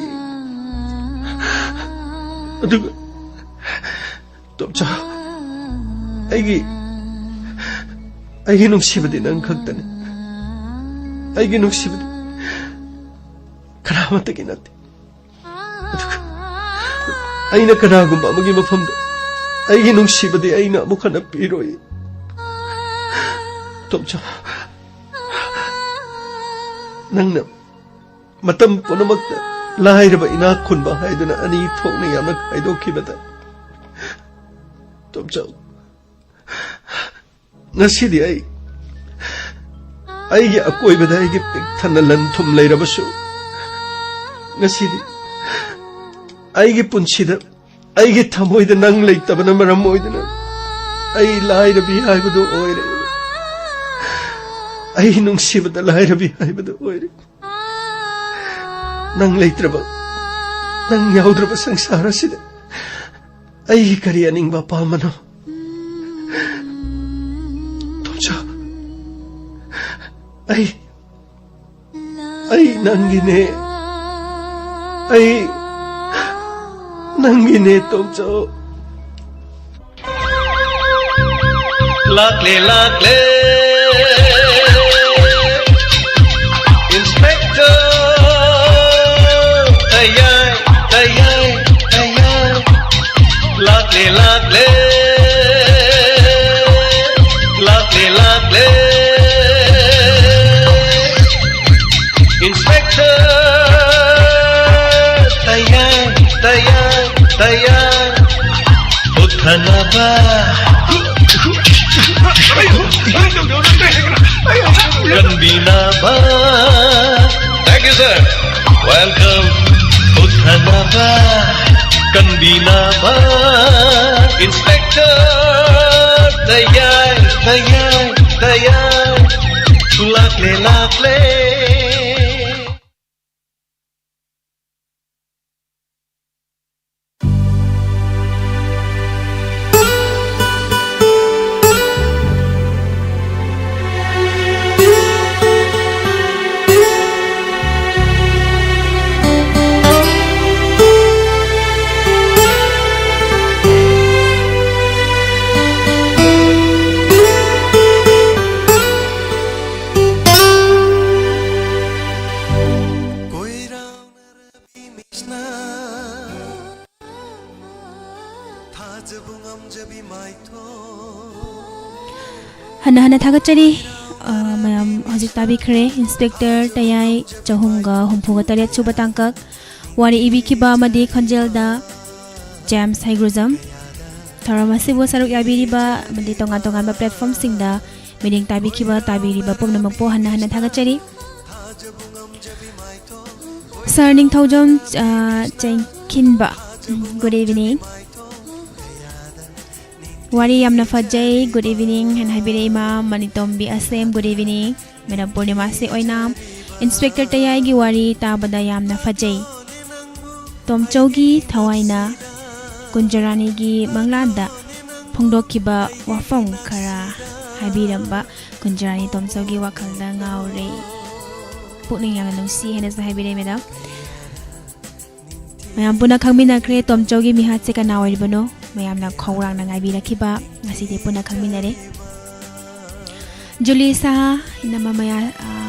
[SPEAKER 1] अदु तुमचो आइगे नुंसीबदि नंग खक्तने आइगे नुंसीबदि खरामतगी नते अइना कनागुम्बा अमगी मफमदा अइगे नुंसीबदि अइना अमुखना पीरोइ तुमचो नंगना मतम पुनमक्ता लाइरबा इना खुनबा हाइदुना अनि थोकना यामना खाइदोखिबदा तुमचो नसीदी अइगे अकोइबदा अइगे पिकथना लन थुम लेरबसु नसीदी अइगे पुंसीदा अइगे थमोइदा नंग लेतबना मरम ओइदना अइ लाइरबि हाइबदो ओइरे अइ नुंसीबदा लाइरबि हाइबदो ओइरे नंग लेत्रबा नंग याउद्रबा संसार सिदा अइ करि अनिंगबा पामनो तुमचा अइ नंगिने अइ नंगिने तुमचो Lakle lakle Inspector Tayay tayay tayay Lakle lakle Lakle lakle Inspector Tayay tayay tayay Uthana ba Ganbina ba? Thank you, sir. Welcome. Uthana ba? Ganbina ba? Inspector, tayay, tayay, tayay. Lakle, lakle.
[SPEAKER 2] Hana thagachari mayam hojik tabi khre inspector tayai chahunga humpuga taret suba tangkak wari ibi kiba madi khonjelda James Haigrozam tharamasibo saruk yabiriba madi tongan ba platform singda meeting tabi kiba tabiriba pumnamakpo hana thagachari Sarning Thaujam Kinba. Good evening. Wari Yamna Fajay, good evening, and Habirema, Manitombi Asem, good evening, Madam Purnimasi Oinam, Inspector Tayagi Wari, Tabada Yamna Fajay, Tom Chogi, Tawaina, Kunjaranigi, Manglanda, Pongdokiba, Wafong Kara, Habiramba, Kunjarani Tom Chogi Wakalda Ngaure, Putting Yang Si, and as the Habire Madam. Mayam puna kangmina kre Tom Chogi Mihat Sekanawa Bono. Mayam na khawrang na ngaibira kiba ngasidi puna khangminare Julisa inama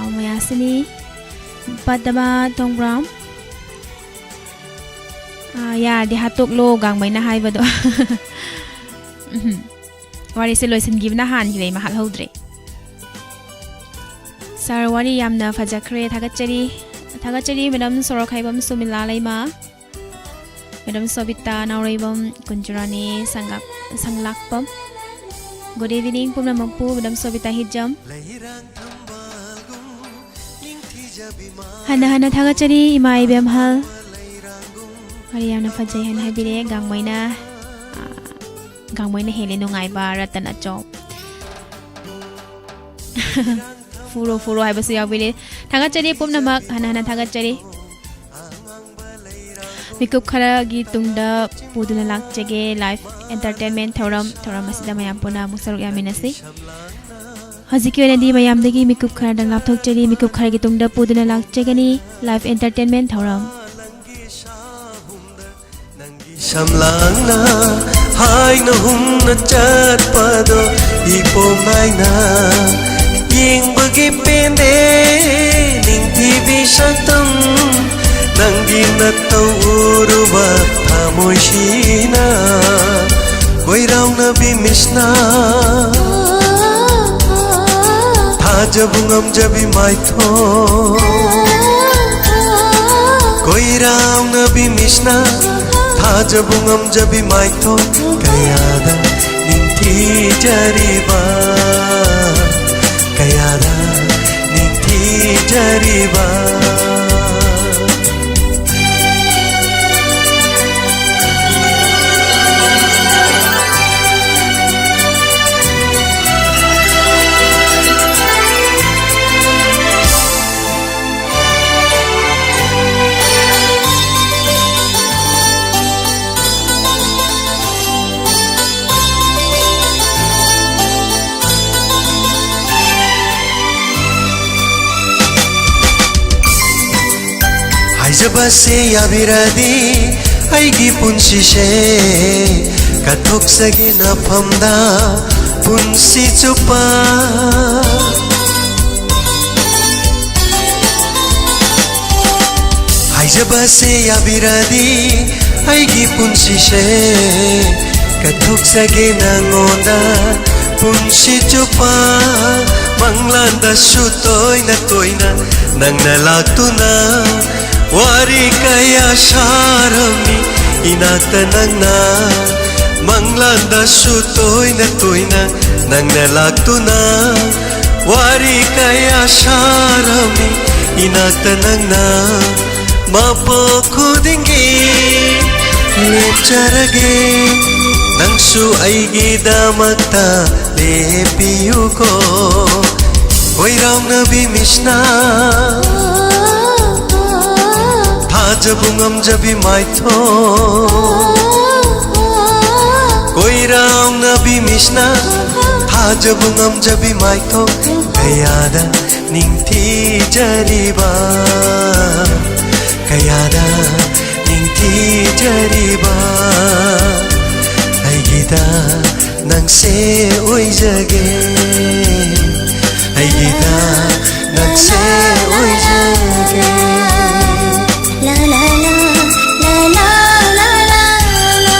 [SPEAKER 2] mayasini padaba tongram ya di hatok lo gangmai na haibado wari se loisin give na han hilei mahal hodre sar wari yamna fajakre thagachari madam sorok haibam sumila laima Madam Sobita Nauribam Kunjurani Sanglakpam. Good evening, Pumampu, Madam Sobita Hijam. Hana Thagachari, Imai Bemhal. Mariana Fajay and Habire, Gangwaina Helenungai Bar at an job. Furo, I was your village. Thagachari Pumnamak, Hana Thagachari. Mikup khara gi tungda puduna lakchege live entertainment thoram asida mayam puna musaruk yaminasi haziki wenadi mayam degi mikup khara dang lapthok cheri mikup khara gi tungda puduna lakchegani live entertainment thoram
[SPEAKER 3] shamlangna haina humna chat pado ipo maina yingbagi pende ning tv shatam Nanggi natauruba thamoishina Koirau nabi misna Thajabungam jabi maitho Koirau nabi misna Thajabungam jabi maitho Kayada ninti jariba Kayada ninti jariba Jabase yabiradi aigi punsise kathok sagi na phamda punsi chupa haijabase yabiradi aigi punsi she kathok sage nangonda punsi chupa manglanda su toina toina nangna laktuna wari kaya sharami inakta nangna manglanda su toina toina nangna laktuna wari kaya sharami inakta nangna mapo khudingi lepcharage nangsu aigi damakta lepiyuko koirang nabi mishna jabungam jabi maitho koirang nabi mishna jabungam jabi maitho kayada ningthi jariba kayada ningthi jariba aigida nangse oijage aigida nangse oijage
[SPEAKER 4] La la la la la la la la.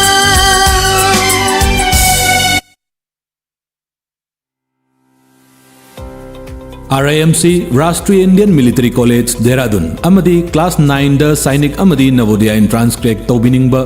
[SPEAKER 5] RIMC Rashtriya Indian Military College Dehradun amadi class 9 da Sainik amadi Navodaya entrance crack tobiningba